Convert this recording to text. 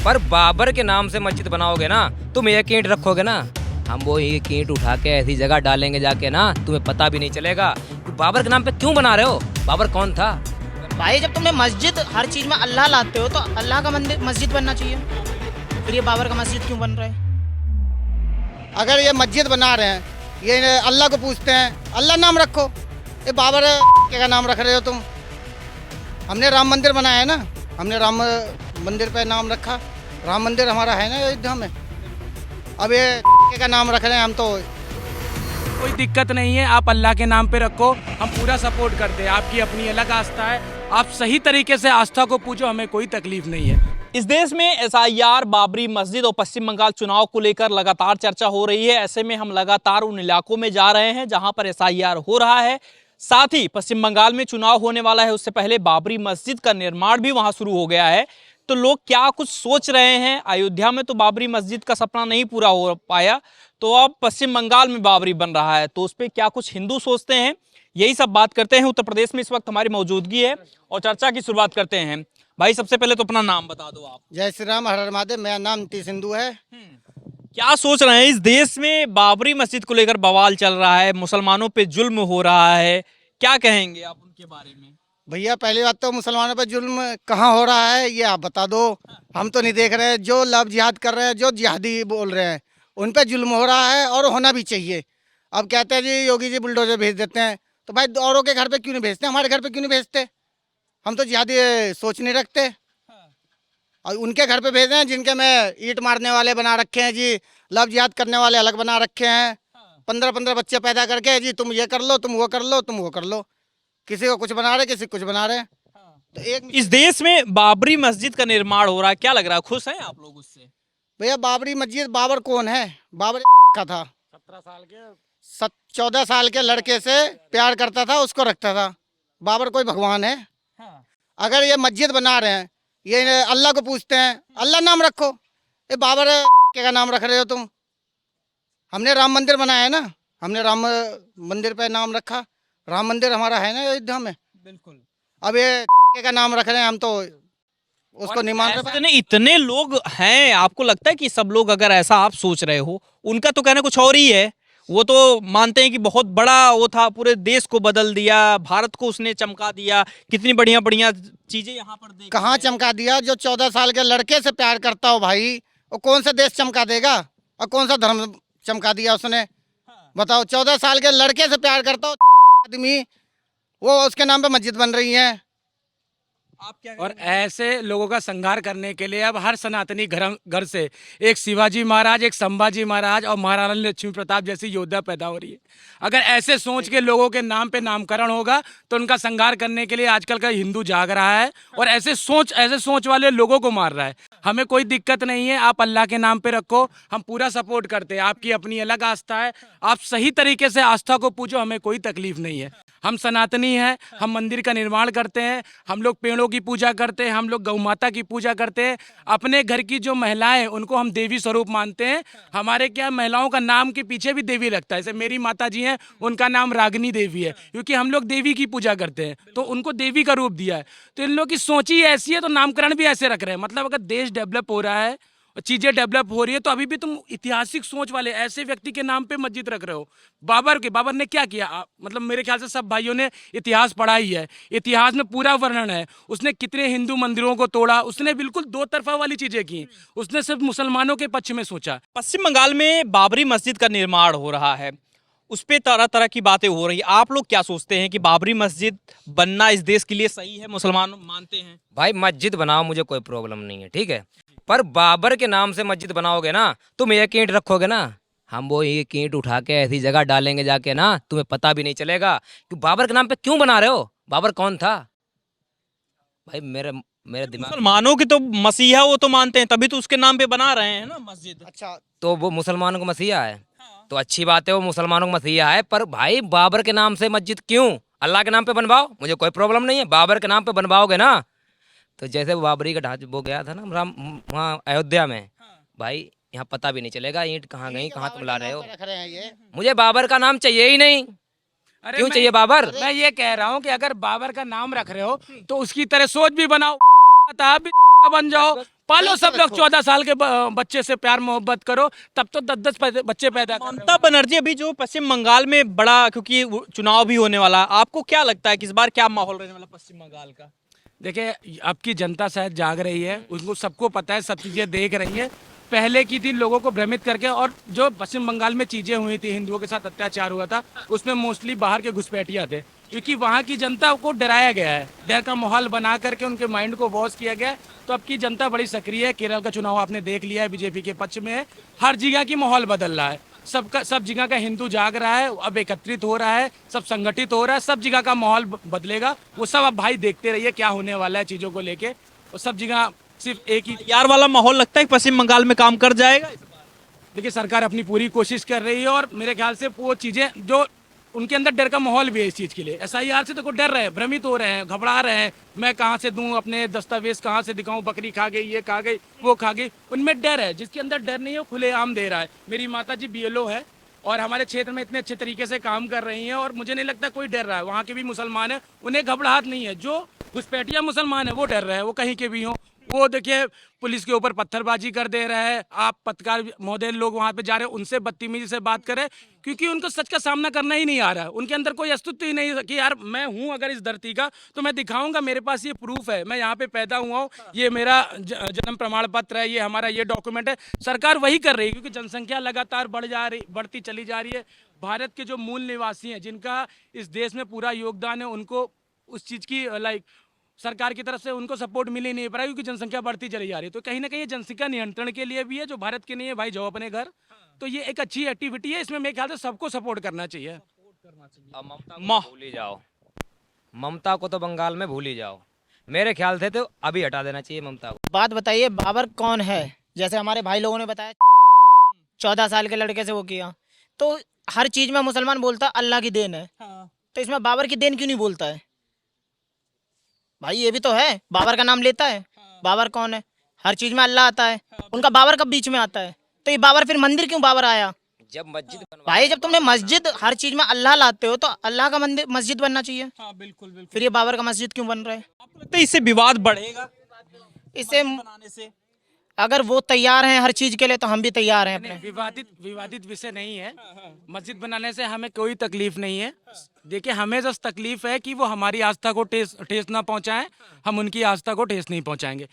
पर बाबर के नाम से मस्जिद बनाओगे ना, तुम एक ईंट रखोगे ना, हम वो एक ईंट उठा के ऐसी जगह डालेंगे जाके ना, तुम्हें पता भी नहीं चलेगा कि बाबर के नाम पे क्यों बना रहे हो। बाबर कौन था भाई? जब तुमने मस्जिद हर चीज में अल्लाह लाते हो तो अल्लाह का मंदिर मस्जिद बनना चाहिए, फिर ये बाबर का मस्जिद क्यों बन रहा है? अगर ये मस्जिद बना रहे हैं, ये अल्लाह को पूछते हैं, अल्लाह नाम रखो। ये बाबर का नाम रख रहे हो तुम। हमने राम मंदिर बनाया है ना, हमने राम मंदिर पे नाम रखा। राम मंदिर हमारा है ना अयोध्या में। अब ये का नाम रख रहे हैं हम तो। कोई दिक्कत नहीं है, आप अल्लाह के नाम पे रखो, हम पूरा सपोर्ट करते हैं। आपकी अपनी अलग आस्था है, आप सही तरीके से आस्था को पूजो, हमें कोई तकलीफ नहीं है। इस देश में एसआईआर, बाबरी मस्जिद और पश्चिम बंगाल चुनाव को लेकर लगातार चर्चा हो रही है। ऐसे में हम लगातार उन इलाकों में जा रहे हैं जहां पर एसआईआर हो रहा है। साथ ही पश्चिम बंगाल में चुनाव होने वाला है, उससे पहले बाबरी मस्जिद का निर्माण भी वहां शुरू हो गया है। तो लोग क्या कुछ सोच रहे हैं? अयोध्या में तो बाबरी मस्जिद का सपना नहीं पूरा हो पाया, तो अब पश्चिम बंगाल में बाबरी बन रहा है, तो उस पर क्या कुछ हिंदू सोचते हैं, यही सब बात करते हैं। उत्तर प्रदेश में इस वक्त हमारी मौजूदगी है और चर्चा की शुरुआत करते हैं। भाई, सबसे पहले तो अपना नाम बता दो आप। जय श्री राम, हर हर महादेव। मेरा नाम नीतीश हिंदू है। क्या सोच रहे हैं? इस देश में बाबरी मस्जिद को लेकर बवाल चल रहा है, मुसलमानों पे जुल्म हो रहा है, क्या कहेंगे आप उनके बारे में? भैया, पहली बात तो मुसलमानों पर जुल्म कहाँ हो रहा है ये आप बता दो। हम तो नहीं देख रहे हैं। जो लव जिहाद कर रहे हैं, जो जिहादी बोल रहे हैं, उन पर जुल्म हो रहा है और होना भी चाहिए। अब कहते हैं जी योगी जी बुलडोजर भेज देते हैं, तो भाई औरों के घर पे क्यों नहीं भेजते? हमारे घर पे क्यों नहीं भेजते? हम तो जिहादी सोच नहीं रखते और उनके घर पे भेज रहे हैं जिनके में ईंट मारने वाले बना रखे हैं जी, लव जिहाद करने वाले अलग बना रखे हैं। 15-15 बच्चे पैदा करके जी तुम ये कर लो, तुम वो कर लो, तुम वो कर लो। किसी को कुछ बना रहे, किसी को कुछ बना रहे। तो एक इस देश में बाबरी मस्जिद का निर्माण हो रहा है, क्या लग रहा है? खुश हैं आप लोग उससे? भैया, बाबरी मस्जिद, बाबर कौन है? बाबर का था 14 साल के लड़के से प्यार करता था, उसको रखता था। बाबर कोई भगवान है? अगर ये मस्जिद बना रहे हैं, ये अल्लाह को पूछते हैं, अल्लाह नाम रखो। ये बाबर का नाम रख रहे हो तुम। हमने राम मंदिर बनाया है ना, हमने राम मंदिर पे नाम रखा। राम मंदिर हमारा है ना अयोध्या में। बिल्कुल। अब ये का नाम रख रहे हैं, हम तो उसको नहीं मान रहे। इतने लोग हैं, आपको लगता है कि सब लोग अगर ऐसा आप सोच रहे हो, उनका तो कहना कुछ और ही है। वो तो मानते हैं कि बहुत बड़ा वो था, पूरे देश को बदल दिया, भारत को उसने चमका दिया, कितनी बढ़िया बढ़िया चीजें यहाँ पर देख। कहाँ चमका दिया? जो 14 साल के लड़के से प्यार करता हो भाई, वो कौन सा देश चमका देगा और कौन सा धर्म चमका दिया उसने? बताओ। 14 साल के लड़के से प्यार करता हो आदमी, वो उसके नाम पे मस्जिद बन रही है। आप क्या और ऐसे लोगों का संहार करने के लिए अब हर सनातनी घर से एक शिवाजी महाराज, एक संभाजी महाराज और महाराणा लक्ष्मी प्रताप जैसी योद्धा पैदा हो रही है। अगर ऐसे सोच के लोगों के नाम पे नामकरण होगा तो उनका संहार करने के लिए आजकल का हिंदू जाग रहा है और ऐसे सोच वाले लोगों को मार रहा है। हमें कोई दिक्कत नहीं है, आप अल्लाह के नाम पे रखो, हम पूरा सपोर्ट करते हैं। आपकी अपनी अलग आस्था है, आप सही तरीके से आस्था को पूजो, हमें कोई तकलीफ नहीं है। हम सनातनी हैं, हम मंदिर का निर्माण करते हैं, हम लोग पेड़ों की पूजा करते हैं, हम लोग गौ माता की पूजा करते हैं। अपने घर की जो महिलाएं, उनको हम देवी स्वरूप मानते हैं। हमारे क्या महिलाओं का नाम के पीछे भी देवी लगता है। जैसे मेरी माता जी हैं, उनका नाम रागिनी देवी है, क्योंकि हम लोग देवी की पूजा करते हैं, तो उनको देवी का रूप दिया है। तो इन लोग की सोच ही ऐसी है, तो नामकरण भी ऐसे रख रहे हैं। मतलब अगर देश डेवलप हो रहा है, चीजें डेवलप हो रही है, तो अभी भी तुम ऐतिहासिक सोच वाले ऐसे व्यक्ति के नाम पे मस्जिद रख रहे हो। बाबर ने क्या किया? मतलब मेरे ख्याल से सब भाइयों ने इतिहास पढ़ा ही है, इतिहास में पूरा वर्णन है। उसने कितने हिंदू मंदिरों को तोड़ा, उसने बिल्कुल दो तरफा वाली चीजें की, उसने सिर्फ मुसलमानों के पक्ष में सोचा। पश्चिम बंगाल में बाबरी मस्जिद का निर्माण हो रहा है, उस पर तरह तरह की बातें हो रही है। आप लोग क्या सोचते हैं कि बाबरी मस्जिद बनना इस देश के लिए सही है? मुसलमान मानते हैं भाई, मस्जिद बनाओ, मुझे कोई प्रॉब्लम नहीं है, ठीक है। पर बाबर के नाम से मस्जिद बनाओगे ना, तुम एक ईंट रखोगे ना, हम वो एक ईंट उठा के ऐसी जगह डालेंगे जाके ना, तुम्हें पता भी नहीं चलेगा कि बाबर के नाम पे क्यों बना रहे हो। बाबर कौन था भाई? मेरे दिमाग। मुसलमानों की तो मसीहा वो तो मानते हैं, तभी तो उसके नाम पे बना रहे हैं ना मस्जिद। अच्छा, तो वो मुसलमानों को मसीहा है, तो अच्छी बात है, वो मुसलमानों को मसीहा है। पर भाई, बाबर के नाम से मस्जिद क्यों? अल्लाह के नाम पे बनवाओ, मुझे कोई प्रॉब्लम नहीं है। बाबर के नाम पे बनवाओगे ना, तो जैसे वो बाबरी का ढांचा वो गया था ना राम वहाँ अयोध्या में, भाई यहाँ पता भी नहीं चलेगा ईंट कहाँ गई, कहाँ तुम ला रहे हो। रख रहे हैं ये। मुझे बाबर का नाम चाहिए ही नहीं। क्यों चाहिए बाबर? मैं ये कह रहा हूँ कि अगर बाबर का नाम रख रहे हो तो उसकी तरह सोच भी बनाओ, आप भी बन जाओ, पालो सब लोग 14 साल के बच्चे से प्यार मोहब्बत करो, तब तो 10-10 बच्चे पैदा करो। ममता बनर्जी अभी जो पश्चिम बंगाल में बड़ा, क्योंकि चुनाव भी होने वाला, आपको क्या लगता है कि इस बार क्या माहौल रहने वाला पश्चिम बंगाल का? देखिए, अब की जनता शायद जाग रही है, उनको सबको पता है, सब चीजें देख रही है। पहले की थी लोगों को भ्रमित करके, और जो पश्चिम बंगाल में चीजें हुई थी, हिंदुओं के साथ अत्याचार हुआ था, उसमें मोस्टली बाहर के घुसपैठिया थे, क्योंकि वहाँ की जनता को डराया गया है, डर का माहौल बना करके उनके माइंड को वॉश किया गया है। तो अब की जनता बड़ी सक्रिय है। केरल का चुनाव आपने देख लिया है, बीजेपी के पक्ष में है। हर जगह की माहौल बदल रहा है, सब जगह का हिंदू जाग रहा है, अब एकत्रित हो रहा है, सब संगठित हो रहा है, सब जगह का माहौल बदलेगा। वो सब अब भाई देखते रहिए क्या होने वाला है चीजों को लेके, और सब जगह सिर्फ एक ही यार वाला माहौल लगता है कि पश्चिम बंगाल में काम कर जाएगा। देखिए, सरकार अपनी पूरी कोशिश कर रही है, और मेरे ख्याल से वो चीजें जो उनके अंदर डर का माहौल भी है इस चीज के लिए। एसआईआर से देखो डर रहे हैं, भ्रमित हो रहे हैं, घबरा रहे हैं, मैं कहाँ से दूं अपने दस्तावेज, कहाँ से दिखाऊं, बकरी खा गई, ये खा गई, वो खा गई, उनमें डर है। जिसके अंदर डर नहीं है वो खुलेआम दे रहा है। मेरी माता जी बीएलओ है और हमारे क्षेत्र में इतने अच्छे तरीके से काम कर रही हैं, और मुझे नहीं लगता कोई डर रहा है। वहाँ के भी मुसलमान है, उन्हें घबराहट नहीं है। जो घुसपैठिया मुसलमान है वो डर रहे हैं, वो कहीं के भी हों। वो देखिए, पुलिस के ऊपर पत्थरबाजी कर दे रहे हैं। आप पत्रकार महोदय लोग वहां पे जा रहे हैं, उनसे बदतमीजी से बात करें, क्योंकि उनको सच का सामना करना ही नहीं आ रहा है। उनके अंदर कोई अस्तित्व ही नहीं है कि यार मैं हूं अगर इस धरती का, तो मैं दिखाऊंगा, मेरे पास ये प्रूफ है, मैं यहाँ पे पैदा हुआ हूँ, ये मेरा जन्म प्रमाण पत्र है, ये हमारा ये डॉक्यूमेंट है। सरकार वही कर रही है, क्योंकि जनसंख्या लगातार बढ़ती चली जा रही है। भारत के जो मूल निवासी हैं, जिनका इस देश में पूरा योगदान है, उनको उस चीज की सरकार की तरफ से उनको सपोर्ट मिल ही नहीं पा रहा, क्योंकि जनसंख्या बढ़ती चली जा रही है। तो कहीं ना कहीं जनसंख्या नियंत्रण के लिए भी है, जो भारत के नहीं है भाई, जाओ अपने घर। तो ये एक अच्छी एक्टिविटी है, इसमें मेरे ख्याल से सबको सपोर्ट करना चाहिए। अब ममता को भूल ही जाओ, ममता को तो बंगाल में भूल ही जाओ। मेरे ख्याल से तो अभी हटा देना चाहिए ममता को। बात बताइए, बाबर कौन है? जैसे हमारे भाई लोगों ने बताया 14 साल के लड़के से वो किया, तो हर चीज में मुसलमान बोलता है अल्लाह की देन है, तो इसमें बाबर की देन क्यों नहीं बोलता है भाई? ये भी तो है, बाबर का नाम लेता है। बाबर कौन है? हर चीज में अल्लाह आता है, उनका बाबर कब बीच में आता है? तो ये बाबर फिर मंदिर क्यों बाबर आया? जब मस्जिद भाई जब तुमने मस्जिद, हर चीज में अल्लाह लाते हो, तो अल्लाह का मंदिर मस्जिद बनना चाहिए। हाँ, बिल्कुल बिल्कुल। फिर ये बाबर का मस्जिद क्यों बन रहा है? आपको लगता है इससे विवाद बढ़ेगा इससे बनाने से? अगर वो तैयार हैं हर चीज के लिए, तो हम भी तैयार हैं अपने। विवादित विषय नहीं है। मस्जिद बनाने से हमें कोई तकलीफ नहीं है। देखिए, हमें बस तकलीफ है कि वो हमारी आस्था को ठेस ना पहुंचाएं, हम उनकी आस्था को ठेस नहीं पहुंचाएंगे।